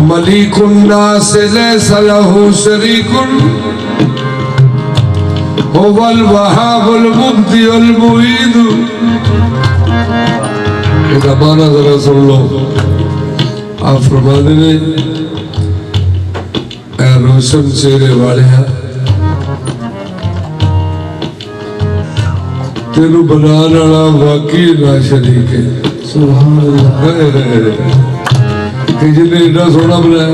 मलिकुन नास लैसा लहू शरीकुन हुवल वहाबुल मुब्दिउल मुईद। इसका माना जरा सुन लो। आप फरमाते ने ऐ रोशन चेहरे वाले तेनू बनाने वाला वाकई ना शरीक है। सुभान अल्लाह कि जिन्हें इतना सोना बनाया।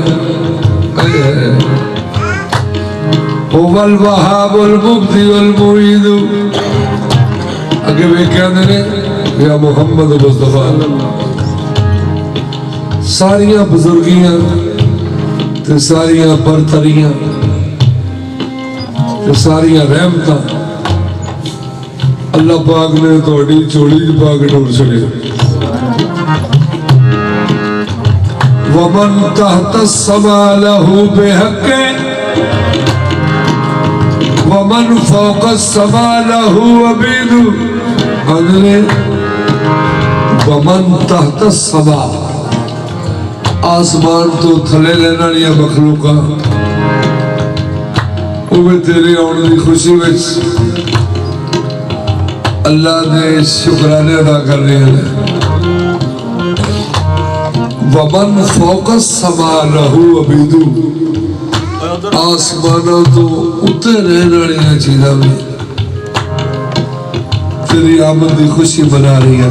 हुवल वहाबुल मुब्दिउल मुईद। आगे वे क्या देने या मोहम्मद मुस्तफा सारिया बुजुर्गियां ते सारिया बरतरियां ते सारिया रहमतां अल्लाह पाक ने थोड़ी चोली च पा के टूर छड़े। वमन तहत समा लहू बेहक़्क़े वमन फौक़ समा लहू अबीद। वमन तहत समा आसमान तो थले लेने वाली मखलूका वो तेरे आने की खुशी में अल्लाह ने शुक्राने अदा कर रहे हैं। वमन फौक़ समा लहू अबीदु। आसमानों तो उत्ते रहने वाली चीज़ां भी तेरी आमद की खुशी मना रही है।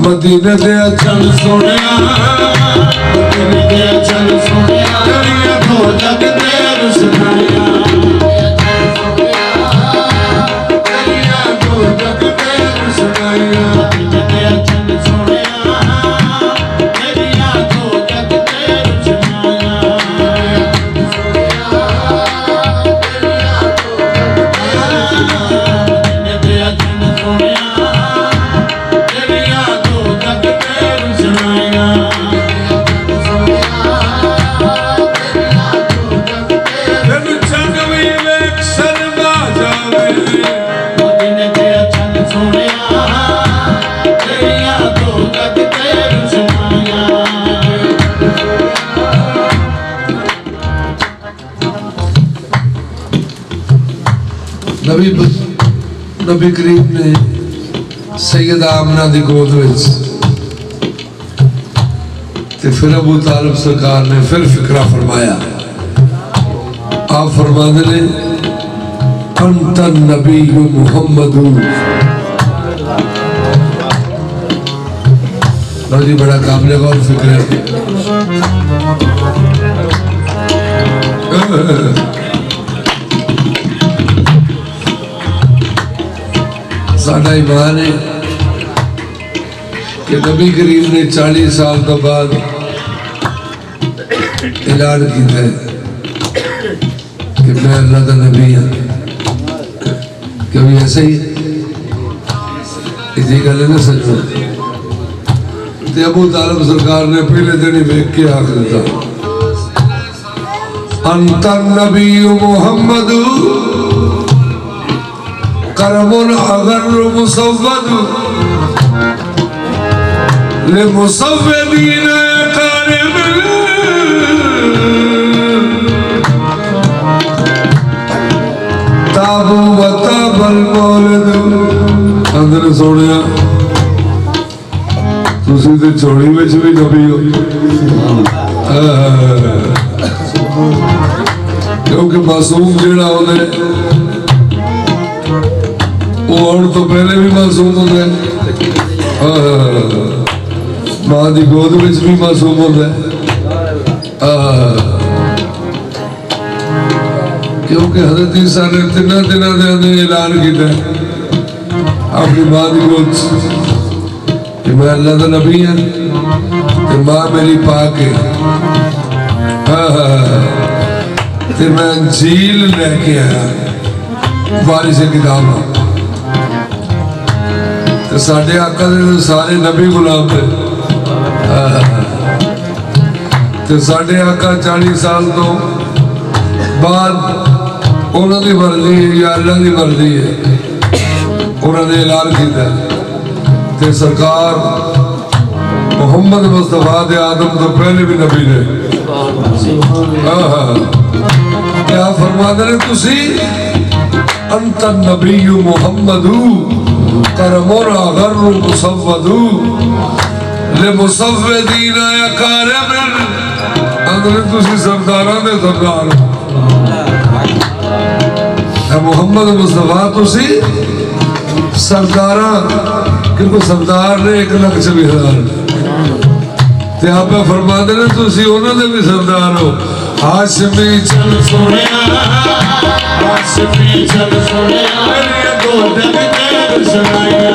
मदीने दे चल सोनिया मदीने दे चल सोनिया तेरी दो जग दे रुसनाया तेरी दो जग दे रुसनाया मदीने दे चल सोनिया तेरी दो जग दे रुसनाया मदीने दे चल सोनिया नबी करीम ने सैयदा आमना दी गोद विच ते फिर अबू तालिब सरकार ने फिर फिक्रा फरमाया। आप फरमाते ने अंतन नबी मुहम्मदू। लो जी बड़ा काबिल गौर फिक्र है। साडा ईमान है कि नबी करीम ने 40 साल तो बाद ऐलान किया है कि मैं अल्लाह का नबी हाँ। क्योंकि ऐसे ही इसी गल है ना सच में। ते अबू तालिब सरकार ने पहले दिन ही वेख के आख दिता अंतन नबी मुहम्मद करमुन अगर मुसव्वद ले मुसव्वदीन कारिम ताबू वताबल मौलद। अंदर सोनिया तुसी ते चोली विच भी नबी हो। क्योंकि मासूम जिहड़ा होंदा और तो पहले भी मासूम होता है। मां की गोद में भी मासूम होता है। क्योंकि हज़रत ईसा ने 3 दिनों के अंदर ऐलान किया अपनी मां की गोद कि मैं अल्लाह का नबी हाँ तो मां मेरी पाक है। तो मैं इंजील लेके आया वारिस किताब। तो साढ़े आका दे सारे नबी गुलाम थे। तो साढ़े आका 40 साल तो बाद उन्होंने मर्जी या अल्लाह की मर्जी है उन्होंने ऐलान किया। तो सरकार मोहम्मद मुस्तफा दे आदम तो पहले भी नबी ने क्या फरमाते ने तुसी अंत नबीयु मुहम्मदू करमोरा गर्रु मुसव्वदू ले मुसव्वदीना या कारिबिन अंदर तुसी सरदारां दे सरदार है मोहम्मद मुस्तफा तुसी सरदारां क्योंकि सरदार ने 1,24,000 ते आप फरमाते ने तुसी उन्होंने भी सरदार हो हाशमी चल सोनिया हाशमी चल सोनिया मेरी दो जग तेरे सुनाया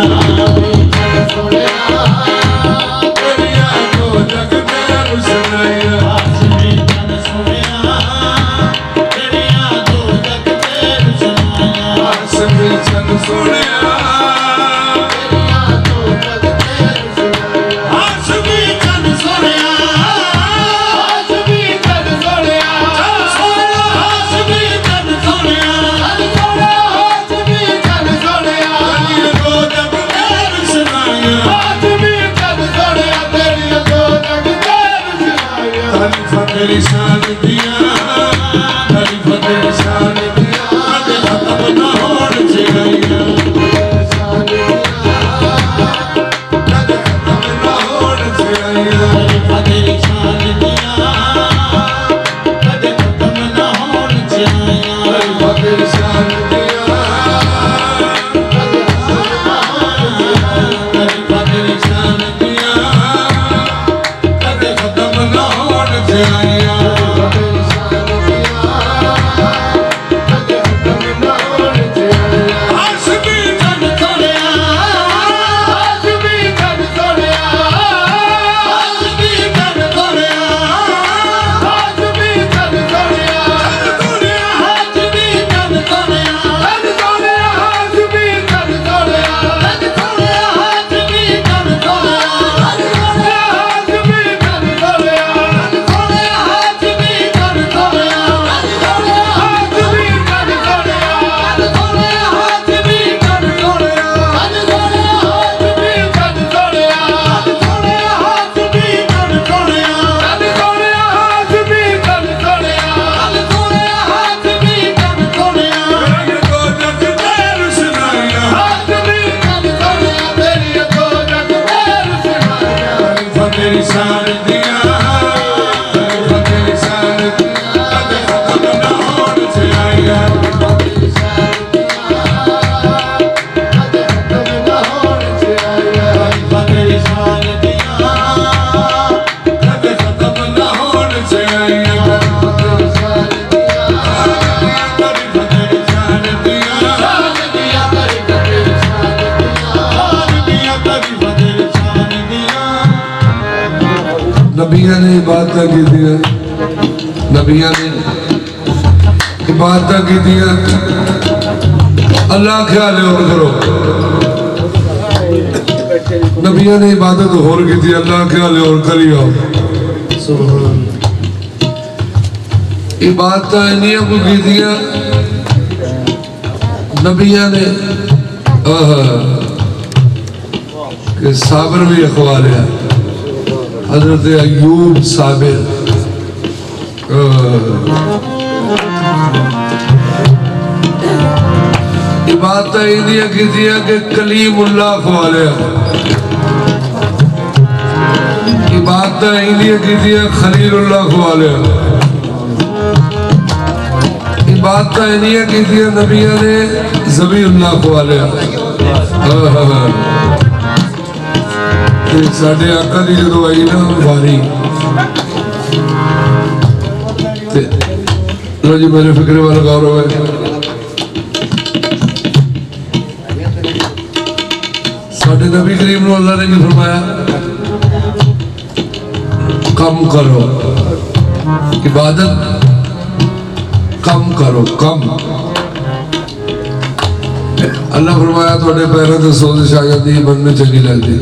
मेरी दो जग तेरे सुनाया हाशमी चल सोनिया मेरी दो जग तेरे सुनाया हाशमी चल सोनिया तेरी शान दिया तेरी फतेह शान दिया कदे खत्म ना होण चाहिए कदे खत्म ना होण चाहिए तेरी फतेह शान दिया कदे खत्म ना होण चाहिए तेरी फतेह शान दिया कदे खत्म ना होण चाहिए तेरी फतेह शान दिया कदे खत्म ना होण चाहिए नबिया ने इबादत की दिया नबिया ने इबादत की दिया अल्लाह ख्याल और करो नबिया ने इबादत और की थी अल्लाह ख्याल और करियो इबादत इन्हीं को की दिया नबिया ने कि साबर भी अखवा लिया हजरत अयूब साबिर इबादत इंदिया की कि कलीमुल्लाह खवालिया इबादत इंदिया की खलीलुल्लाह खवालिया इबादत इंदिया की नबिया ने ज़बीउल्लाह खवालिया साढ़े आका की जो आई ना वारी लो जी मेरे फिक्रे वाला गौरव है साढ़े नबी करीम ने अल्लाह ने फरमाया कम करो इबादत कम करो कम अल्लाह फरमाया थोड़े पैरों से सोजिश आ जाती मन में चंगी लगती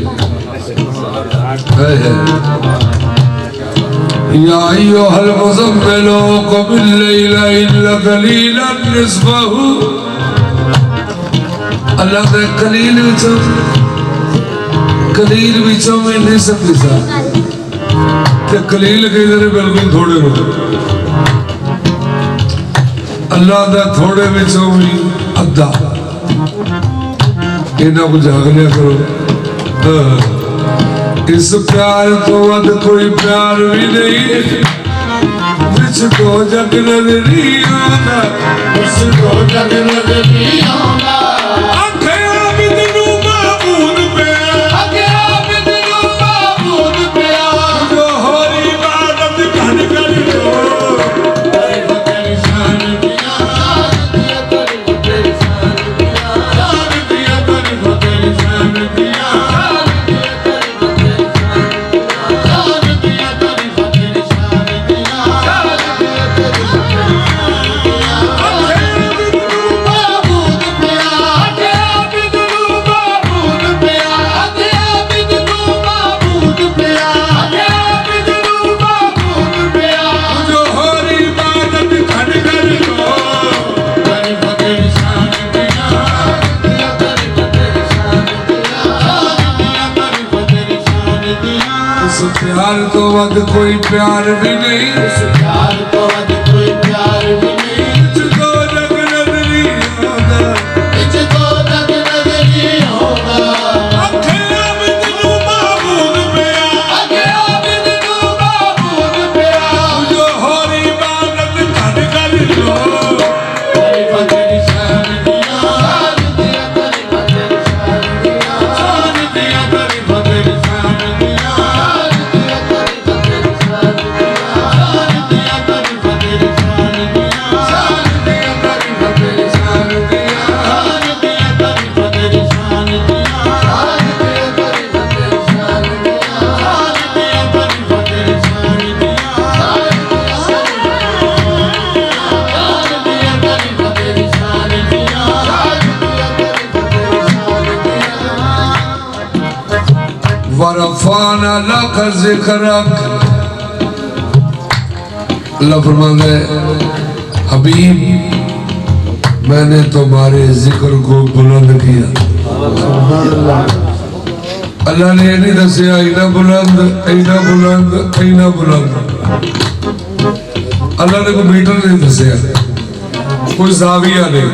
या अय्युहल मुज़म्मिलु क़ुमिल लैला इल्ला क़लीलन निस्फ़हु अल्लाह दे कलील विच कलील विचों में नहीं सकती सा ते कलील कहते ने बिल्कुल थोड़े हो अल्लाह दा थोड़े विचों भी अद्धा इन्हां को जाग लिया करो। इस प्यार तो वध कोई प्यार भी नहीं विच तो जग नजरी आंदा विच तो जग नजरी आंदा आखे आबिद नू महबूब पिया आखे आबिद नू महबूब पिया जो होरी इबादत कर कर लो करे फकर शान दिया करे फकर शान दिया करे फकर शान दिया प्यार तो वध कोई प्यार भी नहीं प्यार तो वध कोई प्यार भी नहीं जिसको जग नजरी होगा जिसको जग नजरी होगा आखे आबिद नू महबूब पिया आखे आबिद नू महबूब पिया जो होरी इबादत कर कर लो करे फकर शान दिया करे फकर शान दिया करे फकर शान दिया वरफ़ाना लक ज़िक्रक अल्लाह फरमाता है हबीब मैंने तुम्हारे जिक्र को बुलंद किया। अल्लाह ने ये नहीं दसिया इना बुलंद इना बुलंद इना बुलंद अल्लाह ने कोई मीटर नहीं दसिया कोई ज़ाविया नहीं।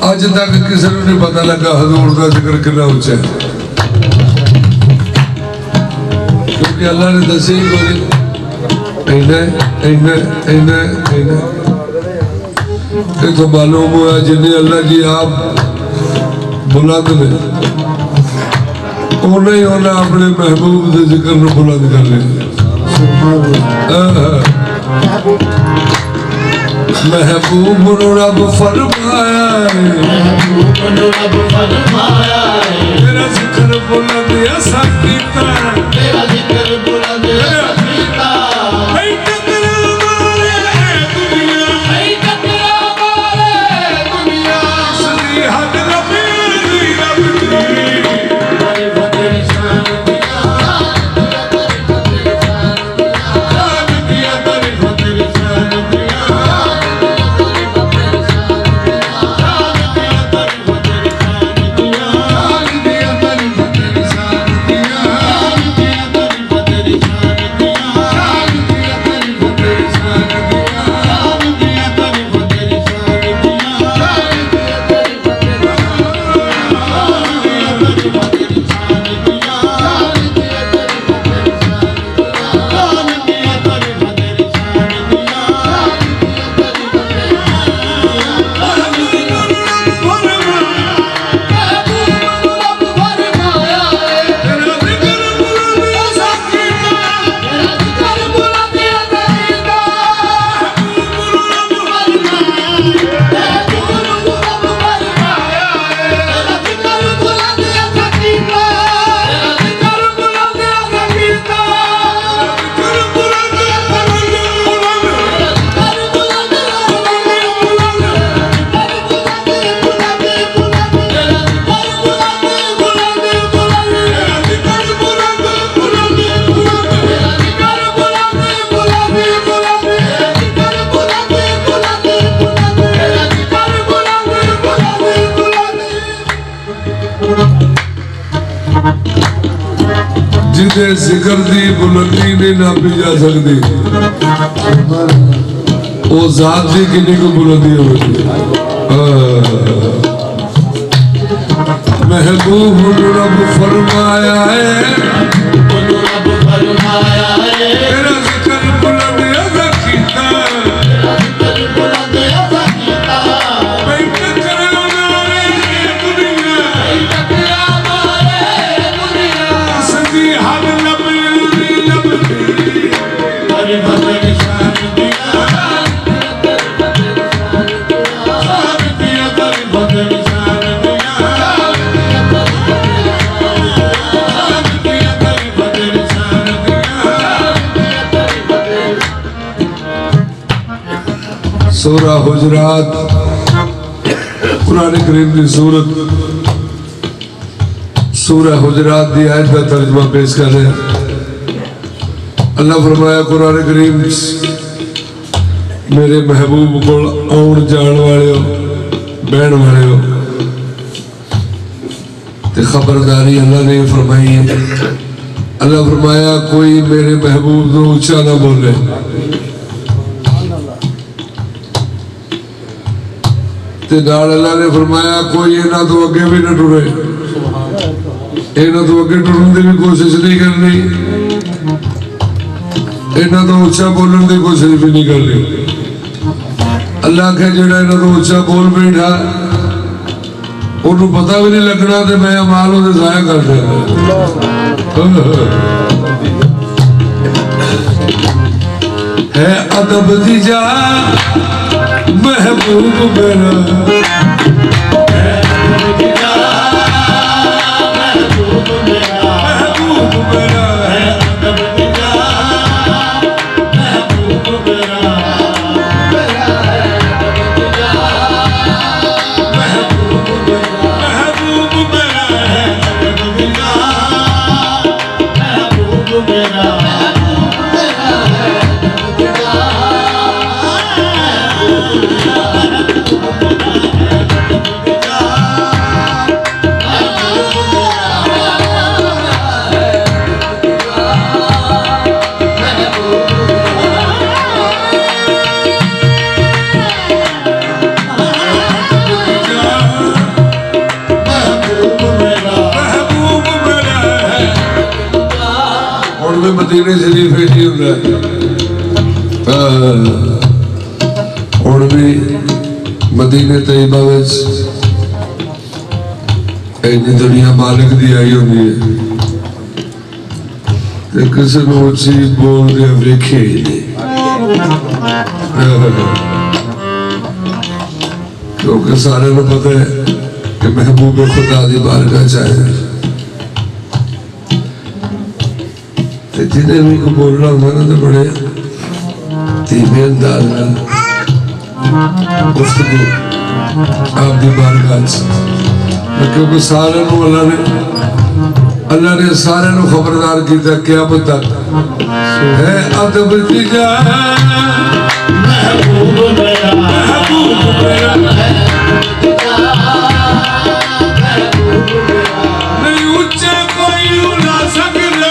अज तक किसी को नहीं पता लगा हजूर का जिक्र कितना ऊंचा है क्योंकि अल्लाह ने दसी तो मालूम हुआ जिन्हें अल्लाह जी आप बुलंद ने उन्हें उन्हें अपने महबूब के जिक्र को बुलंद कर लिया। महबूब रब फरमाया मेरा जिक्र बुलंद ऐसा कीता मेरा जिक्र बुलंद ऐसा कीता जिदे जिक्र दी बुलंदी नहीं नापी जा सकती वो जात दी किन्नी को बुलंदी होती महबूब रब फरमाया है तेरा जिक्र बुलंद अदा कीता सूरा हुजरात कुरान करीम की सूरत सूरा हुजरात की आयत का तर्जमा पेश कर रहे हैं। अल्लाह फरमाया कुरान करीम मेरे महबूब को आउण जान वाले हो बहन वाले हो ते खबरदारी अल्लाह ने फरमाई है। अल्लाह फरमाया कोई मेरे महबूब को ऊंचा ना बोले ते नाल अल्लाह ने फरमाया कोई इन्हां तो अगे भी ना टुरे इन्हां तो अगे टुरन की भी कोशिश नहीं करनी इन्हां तो ऊंचा बोलने की कोशिश भी नहीं करनी। अल्लाह के जेड़ा इन्हां तो ऊंचा बोल बैठा उन्होंने पता भी नहीं लगना तो मैं अमाल उहदे जाया कर देना है अदब दी जा महबूब मेरा मदीने शरीफ ही होता हुण भी मदीने तैयबा विच इन्नी दुनिया मालिक दी आई होंदी है ते किसी नूं उच्ची बोलदे वेखे ही नहीं क्योंकि सारे नूं पता है कि महबूब खुदा दी बारगाह च आए जिन्हें भी को बोलना होगा ना तो बड़े धीमे अंदाज में गुफ्तगू आपकी बारगाह क्योंकि सारे अल्लाह ने सारे खबरदार किया क़यामत तक है अदब दी जा महबूब मेरा नहीं ऊंचा कोई उड़ा सकता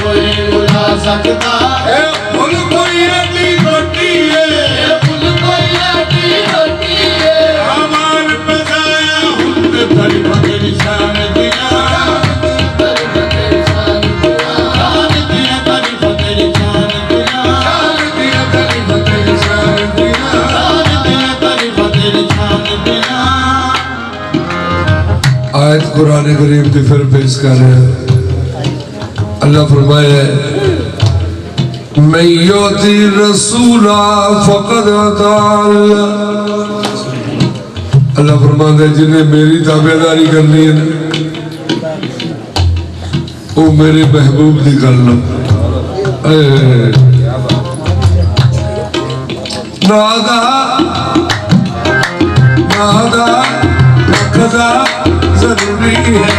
कोई उड़ा सकता फुल कोई ऐसी रोटी है हमार बजाया हुंदे थरी फकरी शान दिया कुरान करीम की फिर पेश कर रहे हैं। अल्लाह फरमाया मैं योती रसूला फकद अता अल्लाह फरमाता है जिन्हें मेरी ताबेदारी करनी है वो मेरे महबूब की करना। नादा नादा रखदा जरूरी है,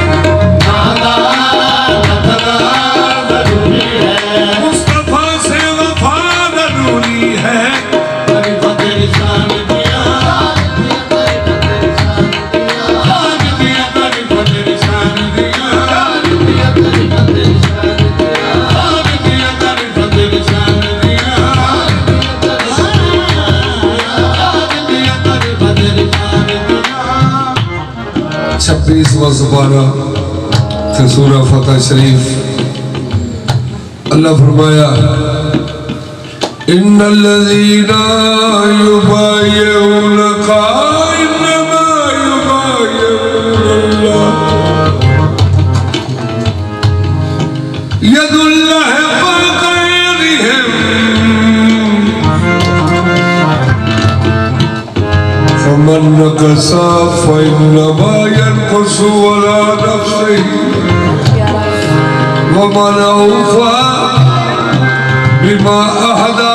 नादा रखदा जरूरी है, मुस्तफा से वफा जरूरी है। सुपारा सूरा फतह शरीफ अल्लाह फरमाया इन्नल्लज़ीना युबाय्यूनका इन्नमा युबाय्यूनल्लाह यदुल्लाहि फौक़ अयदीहिम फमन नकसा फइन्नमा यनकुसु अला नफ्सिही वमन औफ़ा बिमा अहदा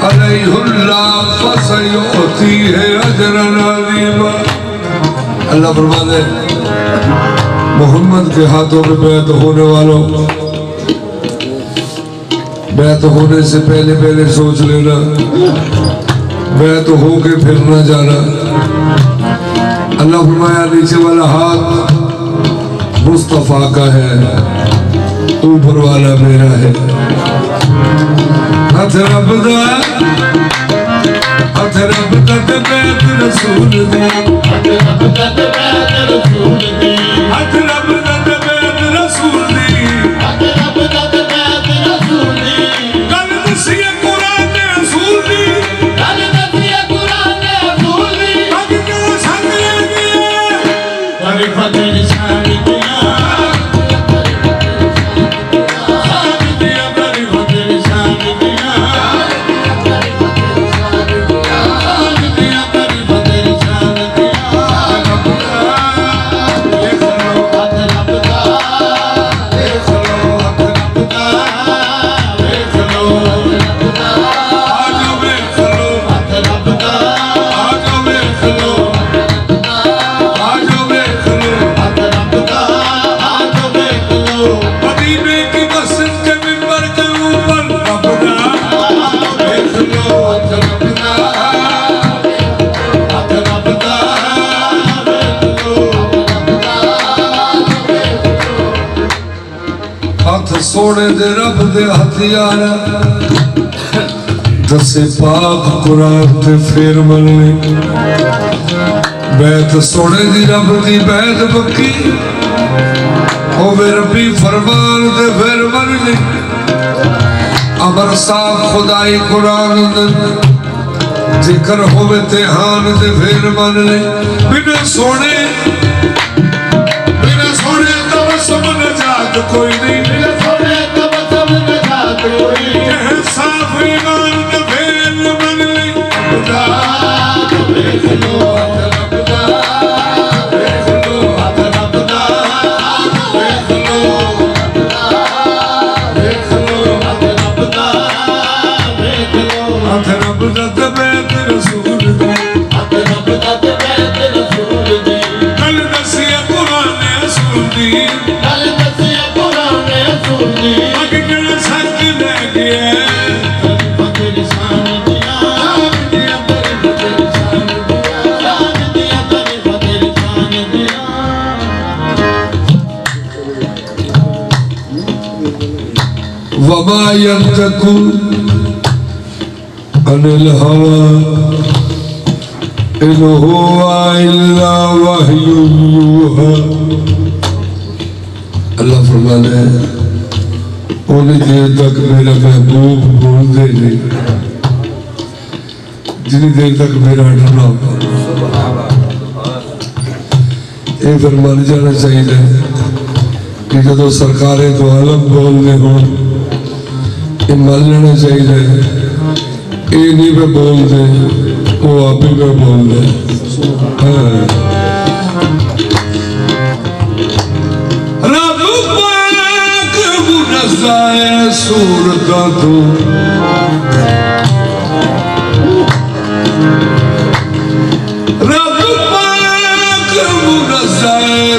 अलैहुल्लाह फसयुअतीहि अजरन अज़ीमा। अल्लाह फरमाते हैं मोहम्मद के हाथों में बैत होने वालों, बैत होने से पहले पहले सोच लेना, बैत हो के फिर न जाना। अल्लाह फरमाया नीचे वाला हाथ मुस्तफा का है, ऊपर वाला मेरा है। हथ रब दा ते बैत रसूल दी, हथ रब दा ते बैत रसूल दी, हथ रब दा ते बैत रसूल दी, हथ रब दा ते बैत रसूल दी। गल दसिए कुरान ने असूल दी, गल दसिए कुरान ने असूल दी। अग क्यों संग लेंगे तेरी फतेह निशान दिया, सोने दे रब दे हथियार दसे पाक कुरान ते फिर मनने बैत सोने दी रब दी बैत पक्की ओ रब्बी फरमान ते फिर मनने अमर साफ खुदाई कुरान दे जिक्र होवे तिहान ते फिर मनने बिना सोने तबस्सुम नजात कोई नहीं, बिना सोने तबस्सुम नजात कोई नहीं। साफ ईमान ते फिर मन ले खुदा देख लो रब दा देख लो हथ रब दा देख लो देख लो हथ रब दा देख लो हथ रब दा ते बैत रसूल दी, हथ रब दा ते बैत रसूल दी। गल दसिए कुरान ने असूल दी, गल दसिए कुरान ने असूल दी। अग किहड़ा सच ले गया तेरी फतेह निशान दिया, जान दिया तेरी फतेह निशान दिया, जान दिया तेरी फतेह निशान दिया। वमा यंतकु अनिल हवा इन हुवा इल्ला वह्यु यूहा। अल्लाह फरमाता है उन्हीं देर तक मेरा महबूब बोलते नहीं जितनी देर तक मेरा डरना ये फिर मन जाना चाहिए कि जो सरकारें तो आलम बोलने हो ये मान लेना चाहिए। ये नहीं पे बोल दे वो आप ही पे बोल दे। रब पाक मुनज़्ज़ह है सूरत तो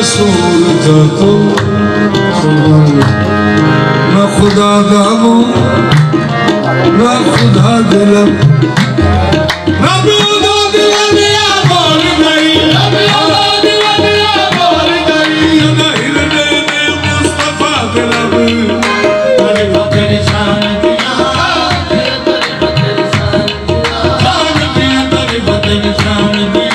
सूरत तो न खुदा दामो न खुदा दिलम रब खुदा दिया बोल गई हिरने ने मुस्तफा दिलम तेरी शान दिया तेरी शान दिया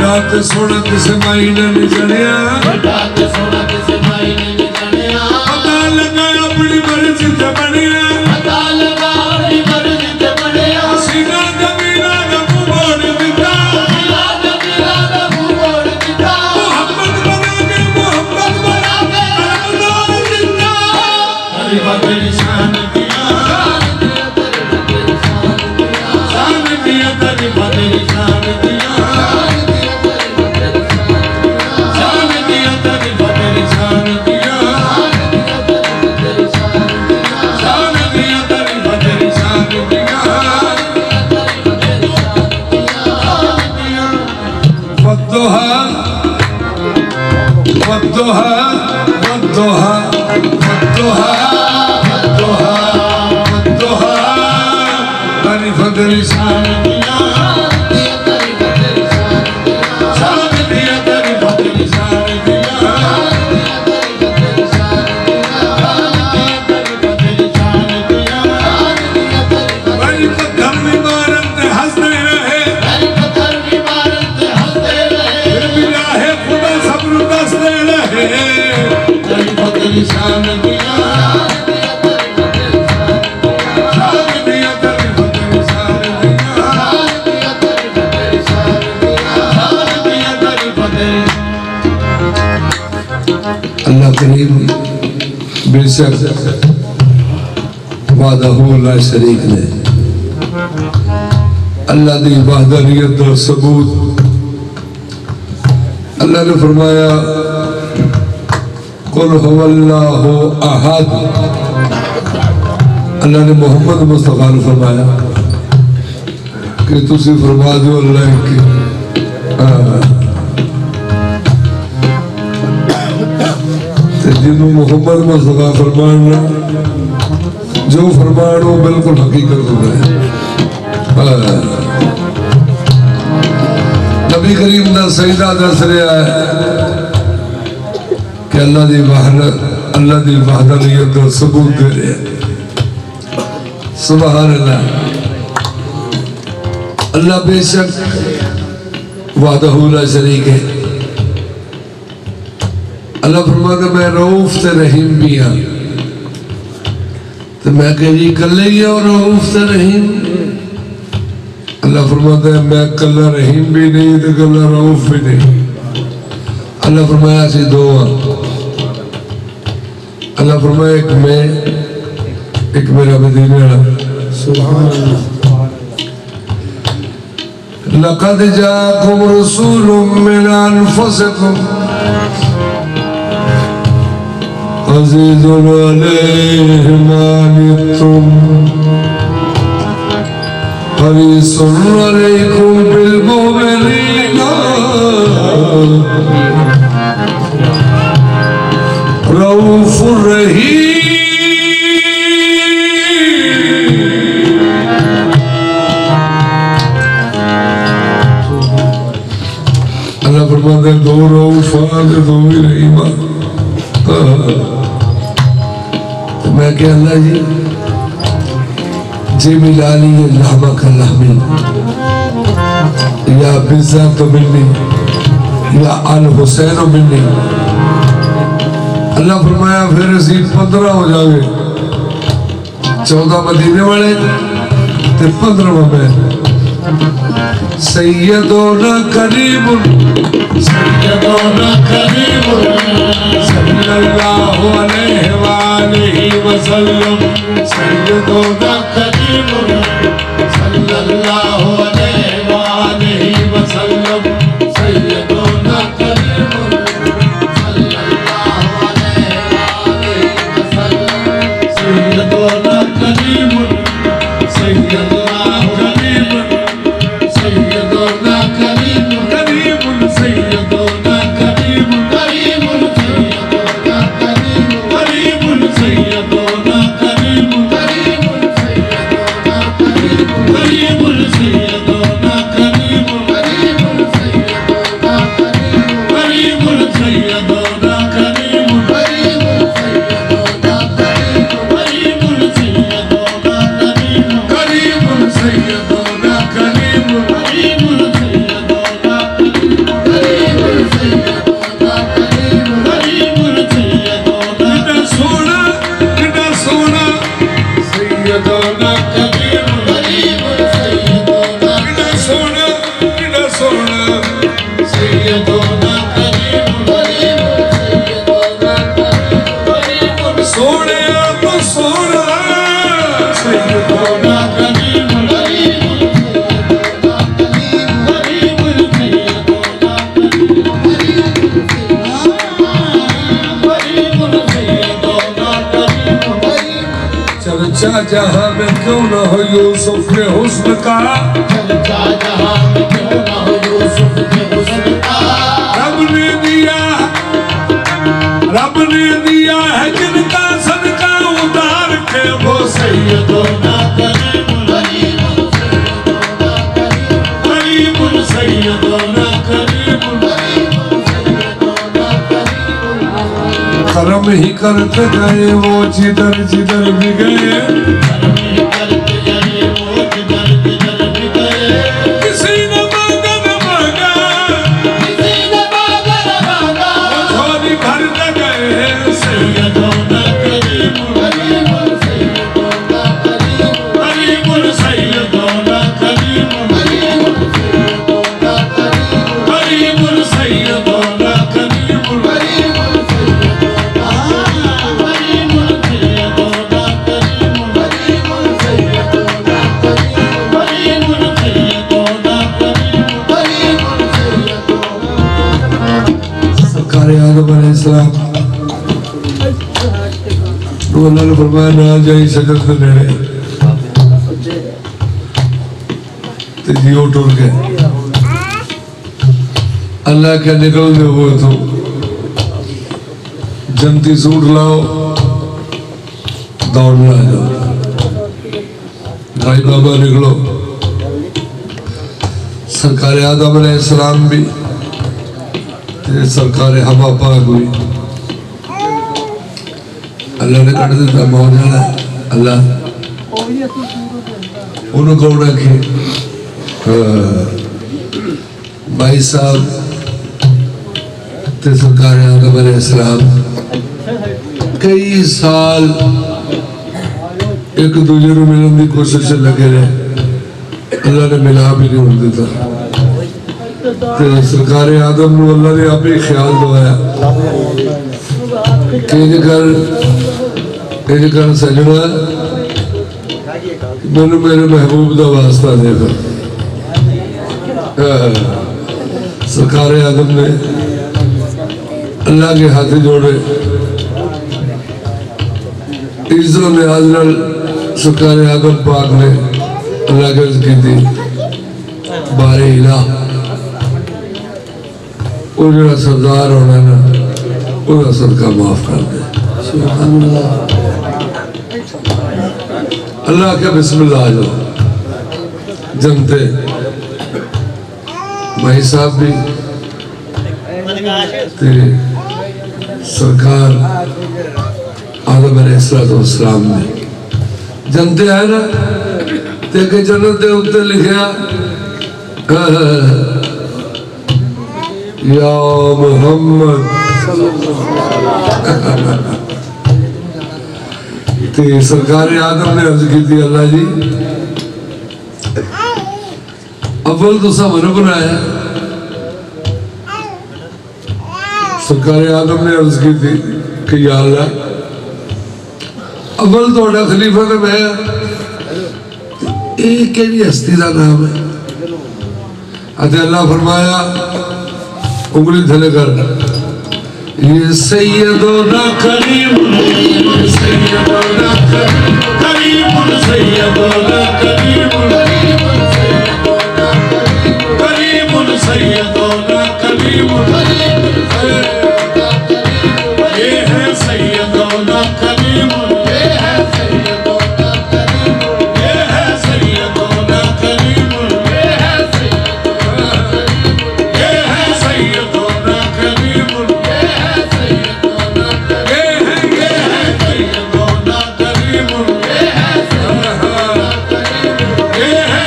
डाक सोना किसे मायने नहीं जड़िया डाक सोना किसे मायने नहीं जड़िया पता लगा अपनी मर्जी से बढ़िया पता लगा अपनी मर्जी से बढ़िया सीना जमीना गमू बोल बिता सीना जमीना गमू बोल बिता मोहब्बत बना के अल्लाह जिंदा अरे बदली शान दिया शान दिया तेरी बदली शान दिया अल्लाह करीम बेशक वादहू ला शरीक ने अल्लाह दी वहदानियत दा सबूत अल्लाह ने फरमाया कुल हुवल्लाहु अहद। अल्लाह ने मोहम्मद मुस्तफा ने फरमाया कि तुसी फरमा दो अल्लाह की जिन्हों मोहम्मद मुस्तफा फरमाना जो फरमान वो बिल्कुल हकीकत होता है। नबी करीम दा सईदा दस रहा है कि अल्लाह दी अल्लाह की वहदानियत का सबूत दे रहे हैं। सुभान अल्लाह। अल्लाह बेशक वाहदहू ला शरीक है। अल्लाह फरमाता मैं रऊफ ते रहीम भी हाँ। तो मैं कह जी कले ही और रऊफ ते रहीम। अल्लाह फरमाता है मैं कला रहीम भी नहीं तो कला रऊफ भी नहीं। अल्लाह फरमाया सी दो हाँ। अल्लाह फरमाया एक मैं एक मेरा मदीने वाला। सुभान अल्लाह। लक़द जाअकुम रसूलुम मिन अनफुसिकुम अज़ीज़ुन अलैहि मा अनित्तुम हरीसुन अलैकुम बिल मुमिनीना रऊफुर रहीम। अल्लाह फरमाता है दो रऊफा दो ही रहीमा। तो मैं क्या अल्लाह जी जी मिलानी लामा का लामिन या बिज़ा तो मिलनी या अल हुसैन मिलनी। अल्लाह फरमाया फिर असी 15 हो जावे। 14 मदीने वाले ते 15 में सैयदोना करीमुन सैयदोना करीमुन सल्लल्लाहु अलैहि वालिही वसल्लम सैयदोना करीमुन सल्लल्लाहु अलैहि वालिही वसल्लम सैयदोना करीमुन सल्लल्लाहु अलैहि वालिही वसल्लम सैयदोना करीमुन सैयदोना करीमुन सैयदोना करीमुन करीमुन सैयदोना करीमुन करीमुन सैयदोना करीमुन करीमुन सैयदोना करीमुन करीमुन सैयदोना करीमुन करीमुन सैयदोना करीमुन करीमुन सैयदोना करीमुन करीमुन सैयदोना करीमुन करीमुन सैयदोना करीमुन करीमुन सैयदोना करीमुन करीमुन सैयदोना करीमुन करीमुन सैयदोना करीमुन सैयदोना करीमुन करीमुन सैयदोना कितना सोना सैयदोना करीमुन करीमुन सैयदोना कितना सोना सैयदोना करीमुन करीमुन सैयदोना करीमुन सोने तो सोना सैयदोना करीमुन करीमुन सैयदोना करीमुन सैयदोना करीमुन सैयदोना करीमुन। चर्चा जहां में क्यों न हो यूसुफ के हुस्न का चर्चा जहां में क्यों न हो यूसुफ के हुस्न का। रब ने दिया है जिनका सदका उतार के वो सैयदोना करीमुन करीमुन सैयदोना करीमुन करम ही करते गए वो जिधर जिधर भी गए करम ही करते गए वो जिधर जिधर भी गए। किसी ने मांगा न मांगा किसी ने मांगा न मांगा झोली भरते गए सैयदोना करीमुन करीमुन सैयदोना करीमुन सैयदोना करीमुन करीमुन सैयदोना करीमुन करीमुन अलैहिस्सलाम तो अल्लाह ने फरमाया ना जाई शजर से नेड़े तो जियो टूट गए। अल्लाह क्या निकल दे वो तो जनती सूट लाओ दौड़ने आ जाओ। भाई बाबा निकलो। सरकार आदम अलैहिस्सलाम भी सरकार हवा पाक हुई। अल्लाह ने कट दिता मौत वाला अल्लाह उन्होंने कौन रखे भाई साहब ते सरकार आदम अलैहिस्सलाम कई साल एक दूजे को मिलने की कोशिश लगे रहे अल्लाह ने मिला भी नहीं होने देता सरकार आदम को अल्लाह ने आप ही ख्याल दवाया कर सजना मैंने मेरे महबूब का वास्ता देखा सरकार आदम ने अल्लाह के हाथ जोड़े इज्जत लिहाज नाल सरकार आदम पाक ने अल्लाह के अर्ज की थी बारे इला वो जो सरदार होना ना वो सदका माफ कर दे अल्लाह के बिस्मिल्लाह आ जाओ जनते भाई साहब भी सरकार आदम अलैहिस्सलाम ने जनते है ना ते के जन्नत दे उत्ते लिखा या मोहम्मद ते सरकार आदम ने अर्ज की थी अल्लाह जी अव्वल तो सब मैंने बनाया सरकार आदम ने अर्ज की थी कि या अल्लाह अव्वल थोड़ा खलीफा तो मैं एक हस्ती का नाम है अल्लाह फरमाया उंगली थले कर ये सैयदोना करीम सैयदोना करीम सैयदोना करीम करीम सैयदोना करीम ये है सैयदोना करीम ये है सैयदोना करीम ये है सैयदोना करीम ये है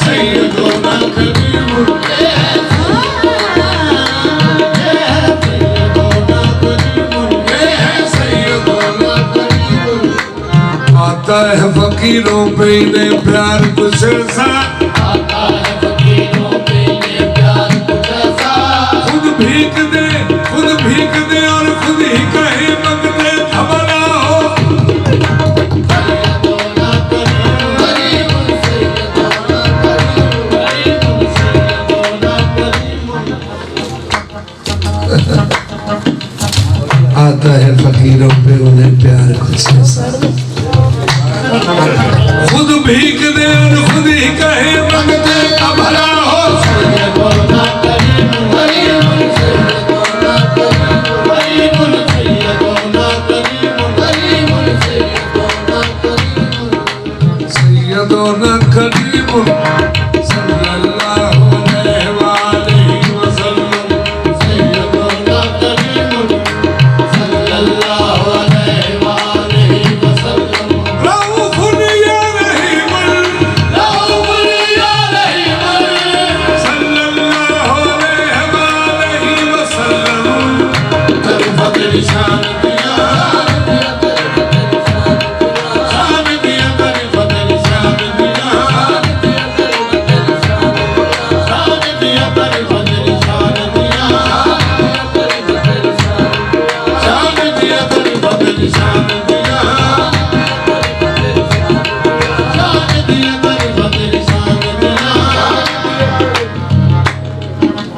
सैयदोना करीम आता है फकीरों पे इन्हें प्यार कुछ ऐसा आता है फकीरों पे इन्हें प्यार कुछ ऐसा खुद भीख दे और खुद ही कहे मंगते थमना हो आता है फकीरों पे उन्हें प्यार कुछ ऐसा खुद भीख दे और खुद ही कहे मंगते का भला हो सैयदोना करीम सल्लल्लाहु अलैहि वसल्लम सैयदोना करीम सल्लल्लाहु अलैहि वसल्लम रऊफुन या रहीमुन सल्लल्लाहु अलैहि वसल्लम तरफत निशान दिया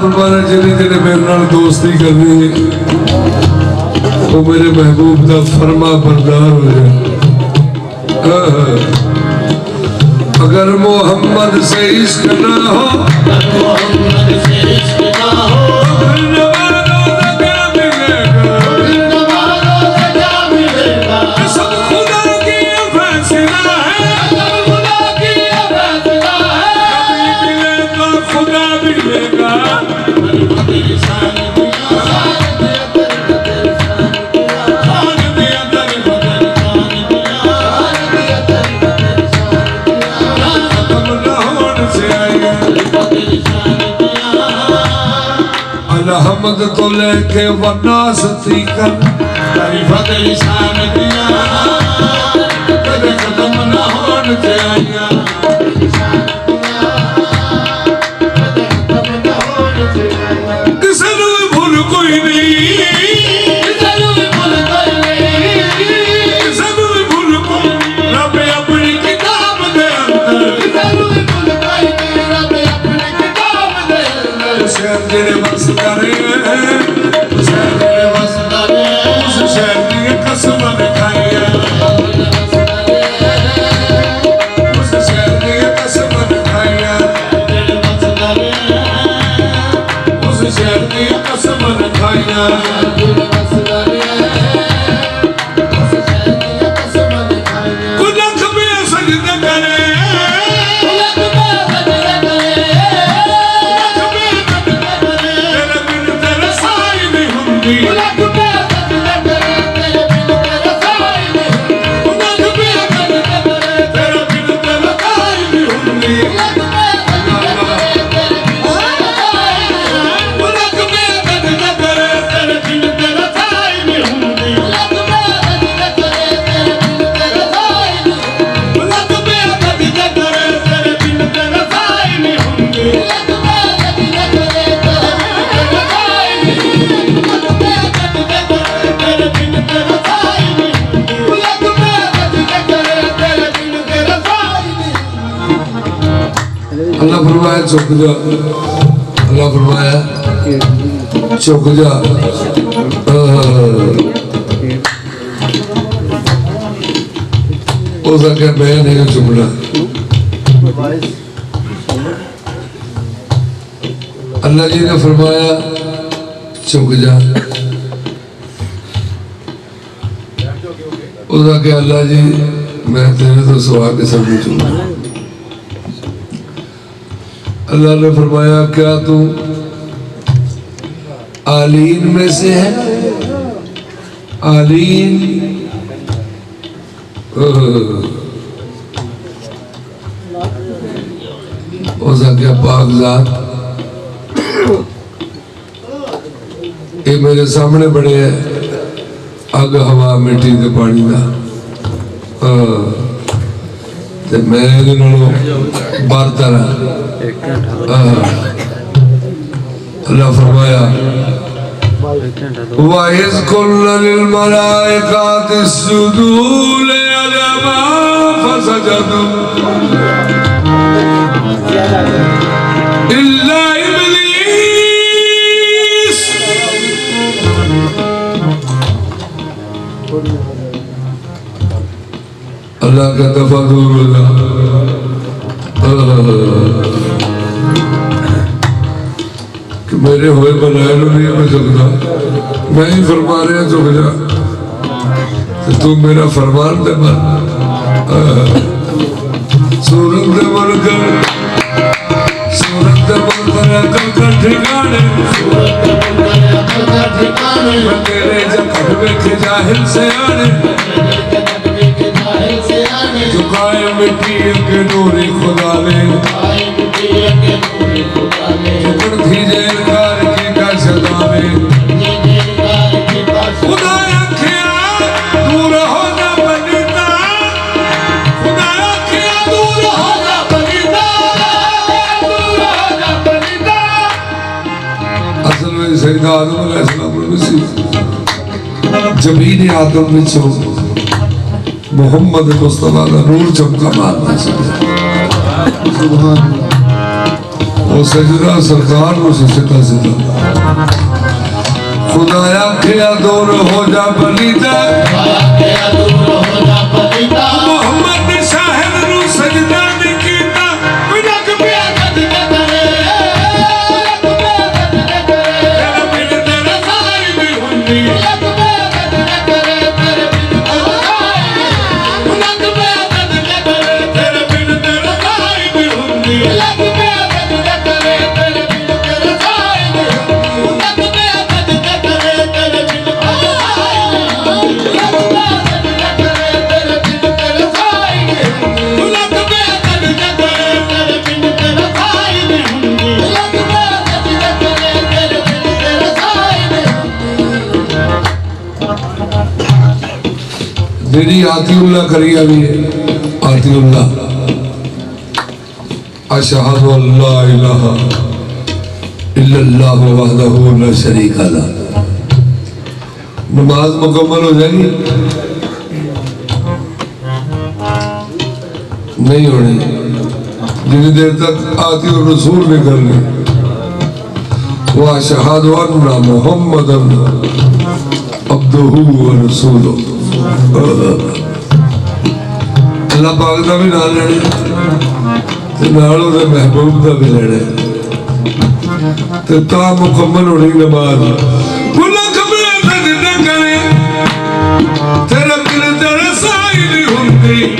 फरमाना जिन्हें जिन्हें मेरे नाल दोस्ती करनी है वो मेरे महबूब का फरमा बरदार हो जाए। अगर मोहम्मद से इश्क ना हो हमद तो लेके वनासती कर तारीफत लिसान दिया कदे कदम ना होन ते आया किसे नूं भूल कोई नहीं किसे नूं भूल कोई नहीं किसे नूं भूल कोई रब अपनी किताब दे अंदर किसे नूं भूल कोई नहीं रब अपनी किताब दे अंदर शेर तेरे बस करे अल्लाह फरमाया चुक जा अल्लाह फरमाया चुक जा उसका क्या मैं नहीं चुकना अल्लाह जी ने फरमाया चुक जा उसका क्या अल्लाह जी मैं तेरे तो सवा के सब चुकना अल्लाह ने फरमाया क्या तू आलीन में से है आलीन उसका क्या पागजात ये मेरे सामने बड़े है अग हवा मिट्टी के पानी का मैं बरतर अल्लाह फरमाया वाइज़ कुल्ना लिल मलाइकाति इसजुदू li आदम फसजदू इल्ला इब्लीस अल्लाह का दफा दूर हो जा कि मेरे होए बनाए नहीं मैं चुकता मैं ही फरमा रहा चुक जा तो तू मेरा फरमान दे मन सूरत दे मन कर ठिकाने तेरे जखट बैठे जाहिल से आने झुकाए मिट्टी के नूरी खुदा ने झुकन थी जेलकार की का सदाने खुदा अखिया दूर हो ना बनीता खुदा अखिया दूर हो ना बनीता दूर हो ना बनीता असल में सैयदा आदम अलैहिस्सलाम जमीन आदम में मोहम्मद मुस्तफा का नूर चमका मारना चाहिए। वो वो सजदा सरकार को सीधा सीधा खुदाया खिया दूर हो जा पलीदा मोहम्मद शाहिद नु सजदा नहीं कीता कोई लग पिया कद करे तेरा बिन तेरा सारी भी हुंदी लग पिया कद करे तेरे बिन लग पिया कद करे तेरे बिन तेरा सारी भी हुंदी लग पिया कद करे तेरे बिन तेरा सारी भी हुंदी लग पिया कद करे तेरे बिन मेरी आतिउल्लाह करिया भी है आतिउल्लाह अशहदु अल्ला इलाहा इल्लल्लाहु वहदहु ला शरीका लह। नमाज मुकम्मल हो जाएगी नहीं होनी जितनी देर तक आती और रसूल नहीं करनी। वह अशहदु अन्ना मुहम्मदन अब्दुहु व रसूलुहु। अल्लाह पाक का भी नाम लेना महबूब का भी लेना ता मुकम्मल होनी नमाज।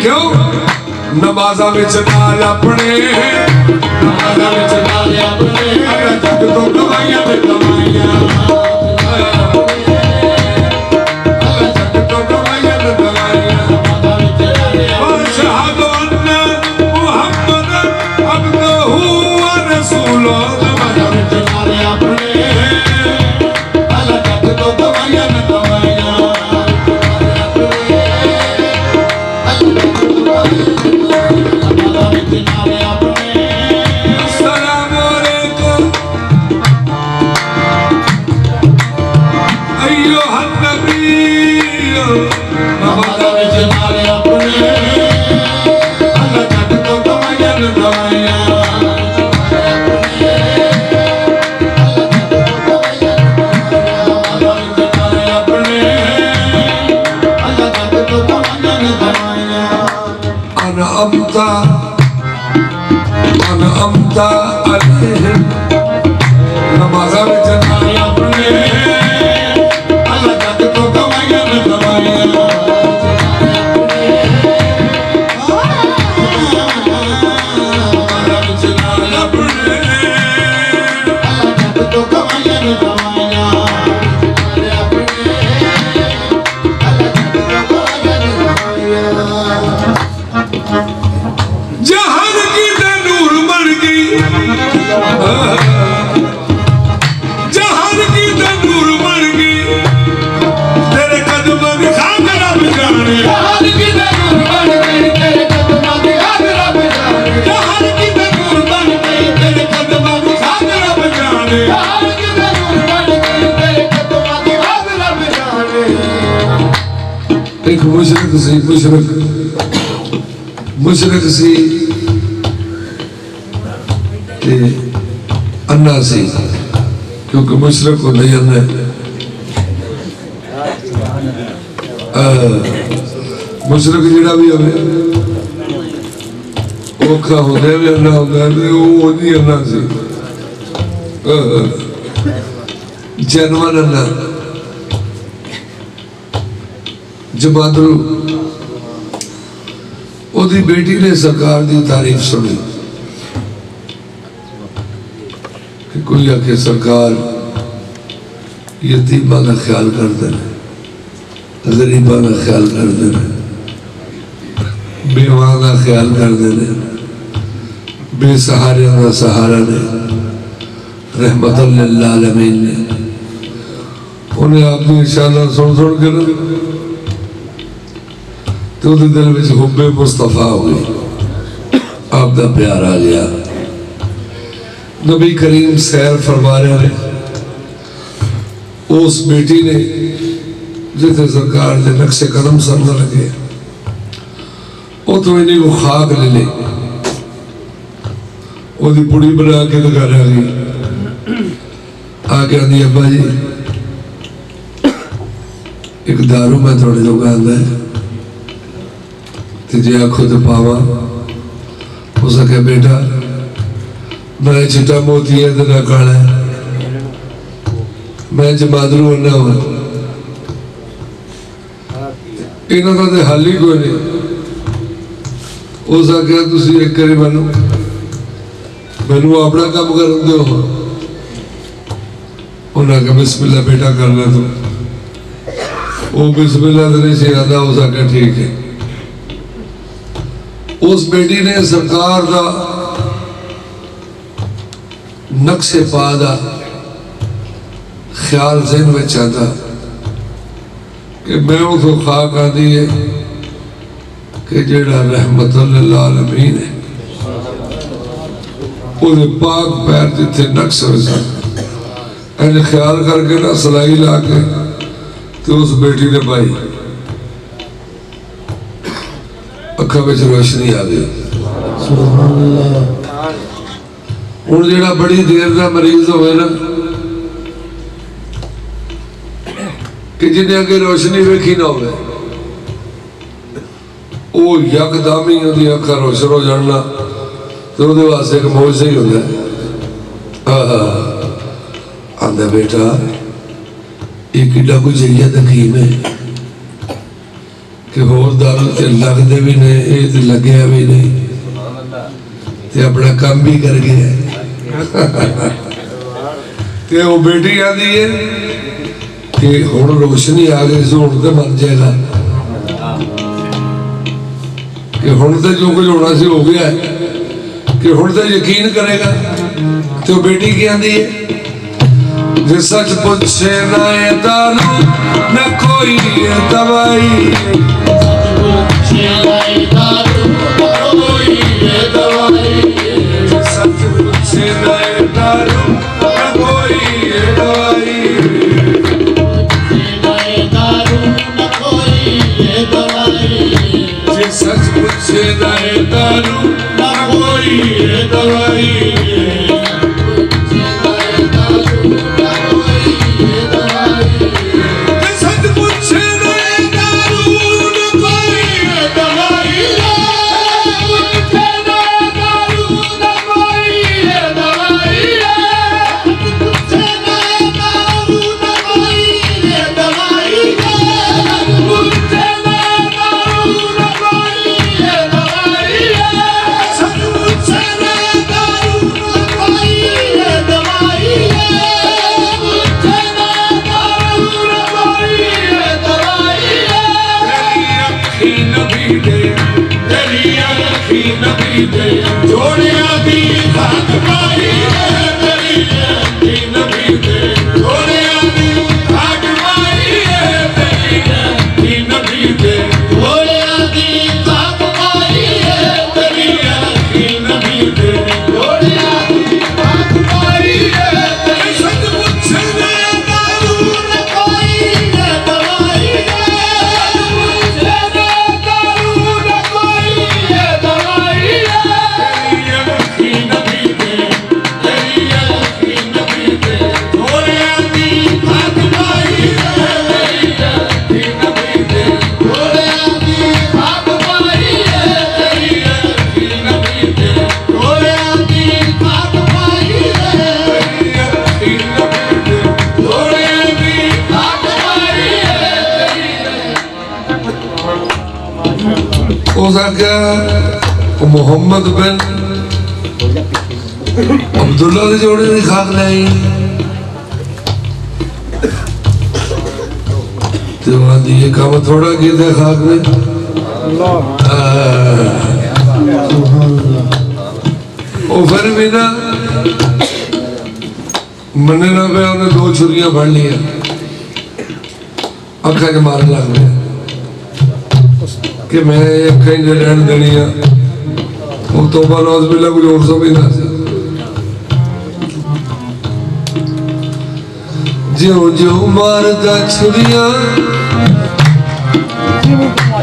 क्यों नमाजा विच नाल अपने तो गवाइयां ते गवाइयां अनअमता अलैहिम नमाज़ा में जनाले अपने अल्लाह तक तो गवाइयां न गवाइयां नमाज़ा में जनाले अपने अल्लाह तक तो गवाइयां न गवाइयां जहान की नूर बन गई जहान की नूर बन गई तेरे कदम में खाक रब जाने जहान की नूर बन गई तेरे कदम में खाक रब जाने जहान की नूर बन गई तेरे कदम में खाक रब जाने जहान की नूर बन गई तेरे कदम में खाक रब जाने। एक मुशरक सी अन्ना सी क्योंकि मुशरक को नहीं अन्ना मुशरक जिहड़ा भी होवे औखा होंदा भी अन्ना होंदा वो नहीं अन्ना सी जनवन अन्ना जमादरू ओदी बेटी ने सरकार की तारीफ सुनी कि कोई आके सरकार यतीमा का ख्याल करते हैं गरीबा का ख्याल करते हैं बेवा का ख्याल करते हैं बेसहारे का सहारा ने रहमतुल लिल आलमीन ने उन्हें आपकी शान सुन सुन के तो दिल में हुब्बे मुस्तफा हो गई आपका प्यार आ गया। नबी करीम सैर फरमा रहे ने उस बेटी ने जिथे सरकार ने नक्शे कदम सन लगे वो तो इन्हीं को खाक ले ले ओदी पुड़ी बना के तो घर आ गई, आके आंदी अब्बा जी एक दारू मैं थोड़े जो आंदा है जे आखो तो पावा। उस आख्या बेटा ना चिट्टा मोती है तो ना काला है, मैं जमादरू होना वा, इन्हों का तो हल ही कोई नहीं। उस आख्या तुसी एक करी मैनू अपना काम कर दो। उन्हें आख्या बिस्मिल्लाह बेटा कर ले तू। वो बिस्मिल्लाह तो नहीं सी आता। उस आख्या ठीक है। उस बेटी ने सरकार का नक्शे पा दा ख्याल ज़हन में आता कि मैं उस खाक आती है कि जेड़ा रहमतुल लिल आलमीन है उहदे पाक पैर जिथे नक्श हो इन ख्याल करके ना सलाई ला के तो उस बेटी ने पाई अखा में रोशनी आ गई। हुण जेड़ा बड़ी देर का मरीज होवे ना कि जिन्हें अगे रोशनी वेखी ना होवे वो यकदम ही उहदी अखा रोशन हो जाना तो उहदे वास्ते एक मौजज़ा ही होंदा है। आंदा बेटा ये किड्डा कोई जरिया तकीम है कि होर दारू ते लगदे भी ने ये ते लग्या भी नहीं ते अपना काम भी कर गया। ते वो बेटी आंदी है कि हुण रोशनी आ गई सो हुण ते मर जाएगा कि हुण ते जो कुछ होना सी हो गया है कि हुण ते यकीन करेगा। तो बेटी की आंदी है जे सच पूछे ना ये दारू न कोई ये दवाई, सच पूछे ना ये दारू न कोई ये दवाई, जे सच पूछे ना ये दारू न कोई ये दवाई, मोहम्मद बिन अब्दुल्ला के जोड़े की खाक लाई तो आंदी ये काम थोड़ा किया खाक ने फिर भी ना मने ना पे उन्हें दो छुरियां फड़ लिया अखा च मारन लग गया कि मैं अखा ही रहन देनी है। वो तो नौज बिल्ला कुछ और समझना ज्यों ज्यों मारदा छुरियां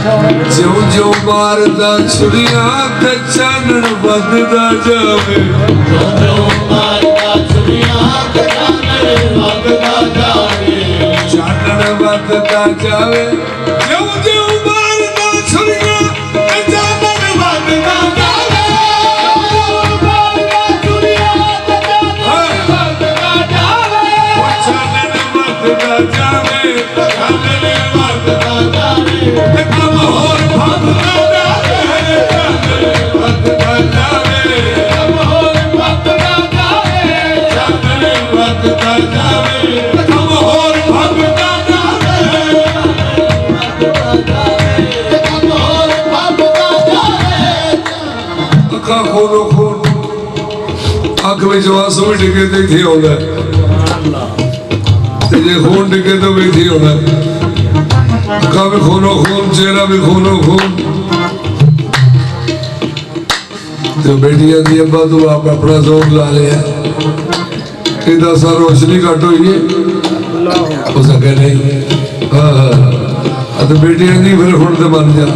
ज्यों ज्यों मारदा छुरियां ते चानण वधदा जावे चानण वधदा जावे ज्यों ज्यों मारदा छुरियां ते चानण वधदा जावे चानण वधदा जावे ते कम होर भगदा जावे वधदा जावे कम होर भगदा जावे चानण वधदा जावे कम होर भगदा जावे कम होर भगदा जावे अखा खोलो खोल अख में आंसू भी डिगे तो इत्थे आउंदा ते जे खून डिगे तो भी इत्थे आउंदा अखा भी खोलो खून चेहरा भी खोलो खून तो बेटी आती अब्बा तू आप अपना जोर ला लिया इधर सा रोशनी घट हुई है हो सके नहीं हाँ हाँ तो बेटी आती फिर हुण ते बन जा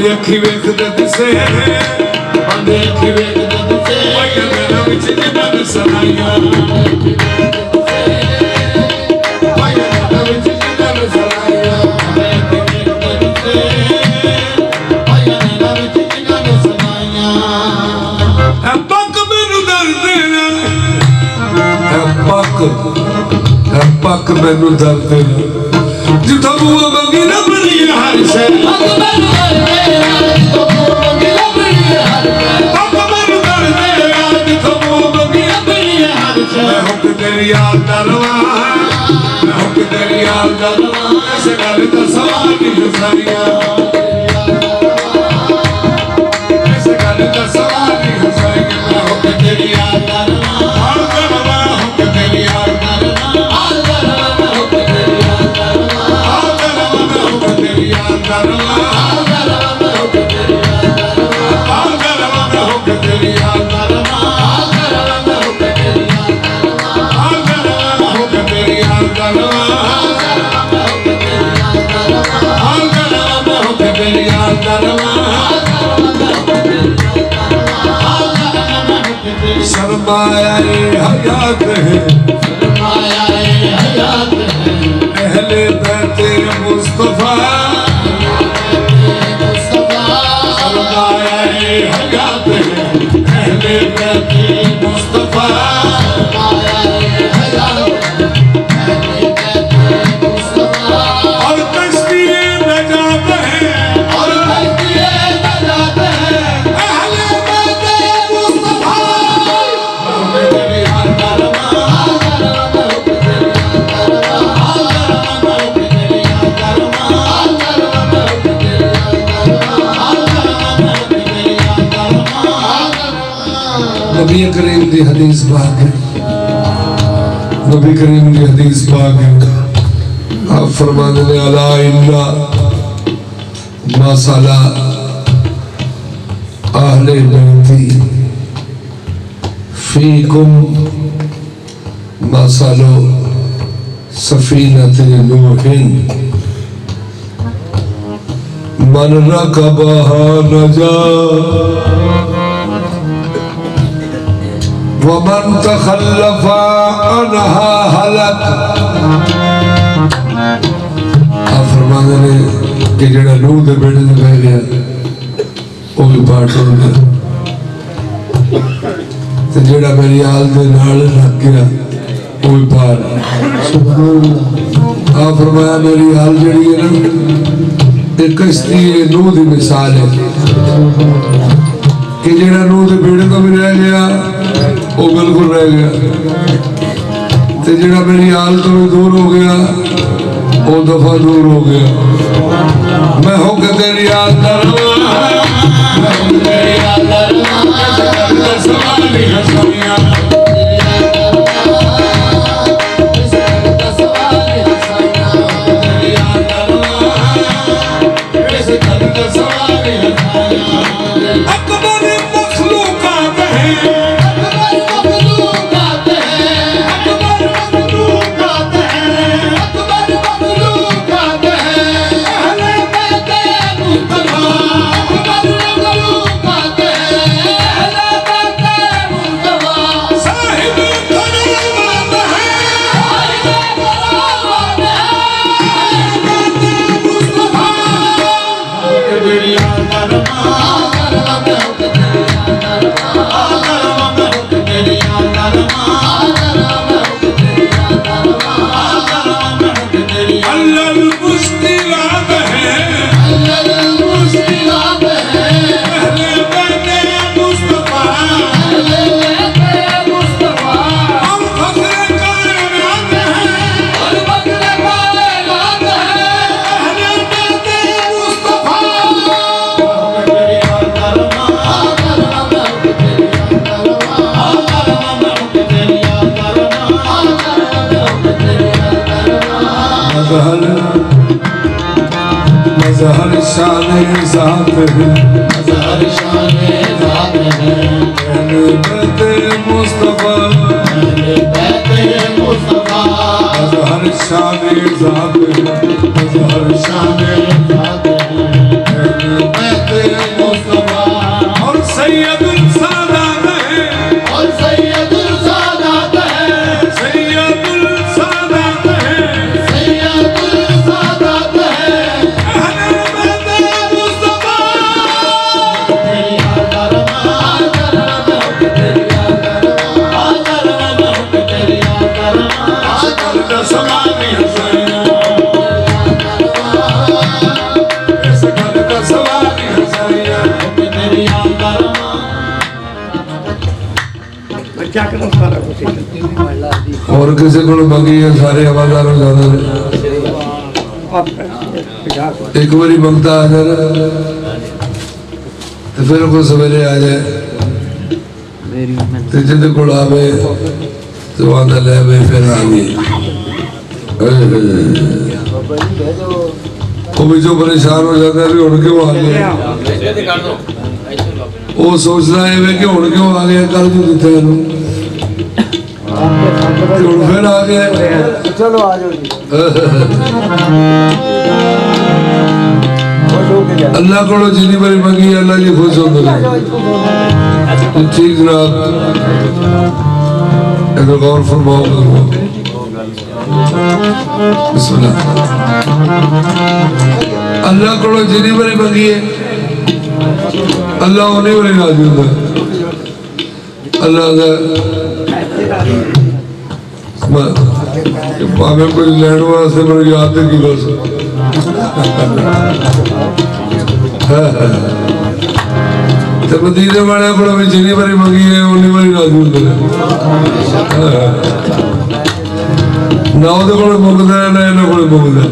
अखी वेखदे दिसे बंदे अखी वेखदे दिसे ओए मेरा विच जिन्नां ने सनाइयां ओए मेरा विच जिन्नां ने सनाइयां अखी वेखदे दिसे ओए मेरा विच जिन्नां ने सनाइयां है पक मैनू दर्द देना है पक मैनू दर्द देना जिथा बुआ मंगी ना बनी हर शे तेरी याद दरवा मैं हूँ कि तेरी याद दरवा ऐसे गल का सवाल नहीं सारिया ऐसे गल का सवाल नहीं सारिया मैं हूँ कि तेरी याद दरवा हाल दरवा हूँ कि तेरी याद दरवा हाल दरवा मैं हूँ कि तेरी याद दरवा हाल दरवा मैं हूँ कि तेरी याद दरवा हाल दरवा मैं हूँ कि तेरी याद दरवा हाल दरवा मैं हूँ कि तेरी याद दरवा शर्माया हयात है अहले बैते मुस्तफा शर्माया हयात है अहले बैते मुस्तफा और कश्ती नजात है और कश्ती नजात है अहले बैते मुस्तफा नबी करीम की हदीस पाक है नबी करीम की हदीस पाक है आप फरमाते हैं अला इन्ना मसाला अहले बैती फीकुम मसालो सफीनत नूहिन मन रकबहा नजा वमन तखल्लफा अनहा हलक। आप फरमाते हैं कि जेड़ा नूह दे बेटे ने कह गया भी पाठ हो गया तो जेड़ा मेरी आल दे नाल लग गया वो भी पार आ फरमाया मेरी आल जड़ी है ना एक कश्ती नूह की मिसाल है कि जेड़ा नूह के बेड़े तो भी रह गया वो बिल्कुल रह गया ते जेड़ा मेरी आल तो भी दूर हो गया वो दफा दूर हो गया मैं हो के तेरी आल मज़हर शान ज़ात है मज़हर शान ज़ात है बैते मुस्तफ़ा मज़हर शान ज़ात है मज़हर शान ज़ात है बैते मुस्तफ़ा और सैयदुल सादात है और सैयदुल सादात है सैयदुल सादात है सैयदुल सादात है और किसी को मंगी है सारे हवादारों ज्यादा एक बारी मंगता आ जाए तो फिर को सवेरे आ जाए तो जिद को आवे तो आंदा ले वे फिर आ गई वो भी जो परेशान हो जाता है भी उड़ क्यों आ गया वो सोचता है वे कि उड़ क्यों आ गया कल जो दिखा फिर आ गया चलो आ जाओ अल्लाह को जिनी बारी मंगी अल्लाह जी खुश होते ठीक ना गौर फरमाओ बिस्मिल्लाह अल्लाह को जिनी बारी मंगी है अल्लाह उन्हीं बारी राजी होता अल्लाह भावे कुछ लैन वास्ते मेरे याद की बस मदीने वाले को जिनी बारी मंगी है उन्नी बारी राजी होते ना वो को मुकता है ना इन्हों को मुकता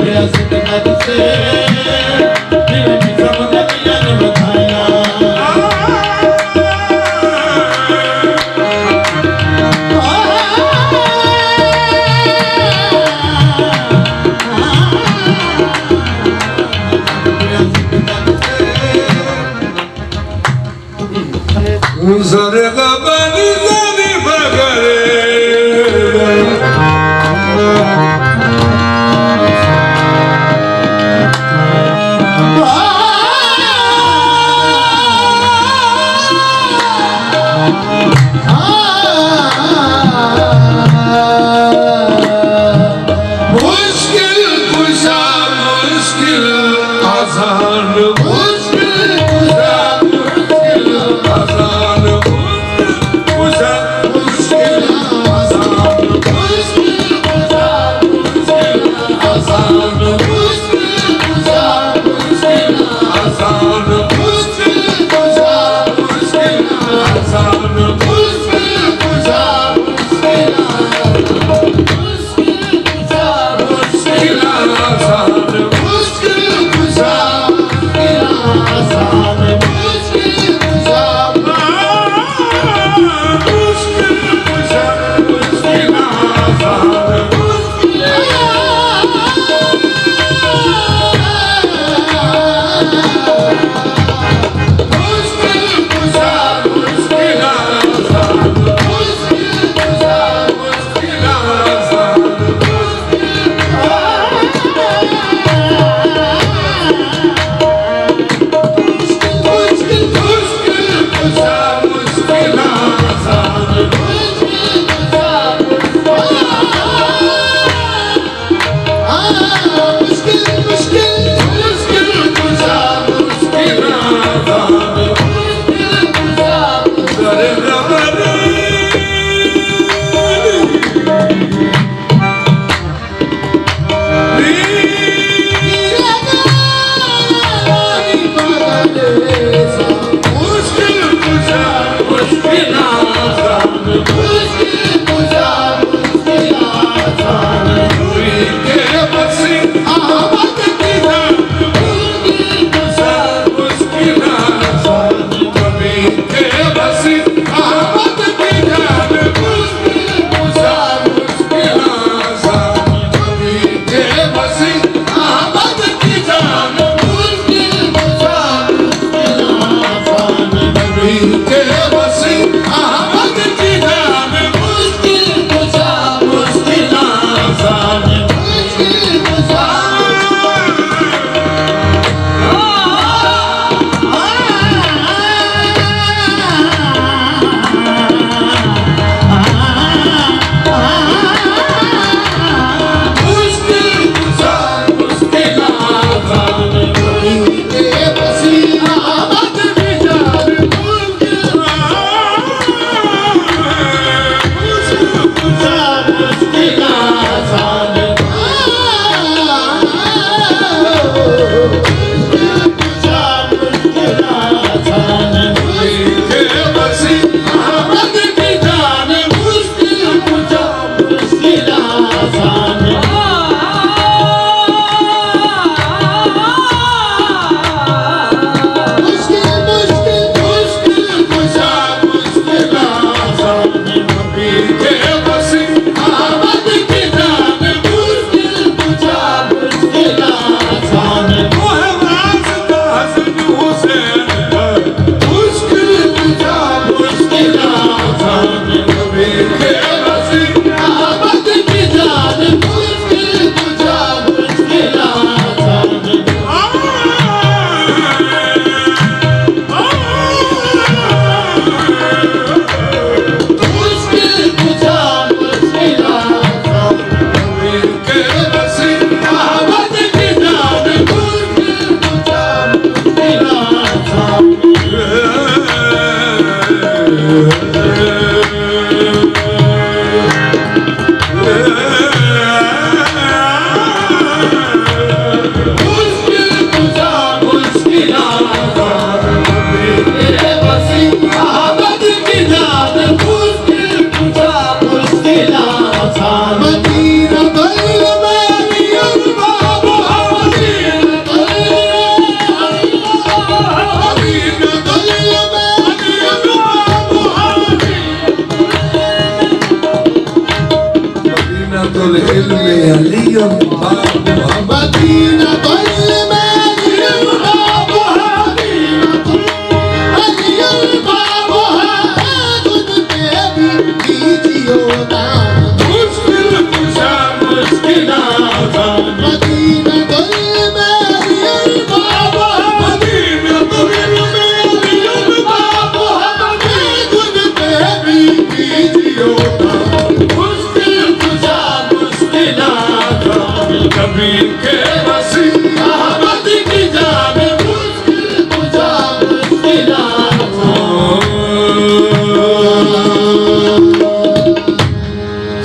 Yes. Sare ga bani zani bagare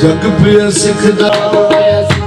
जग पिया सिखदा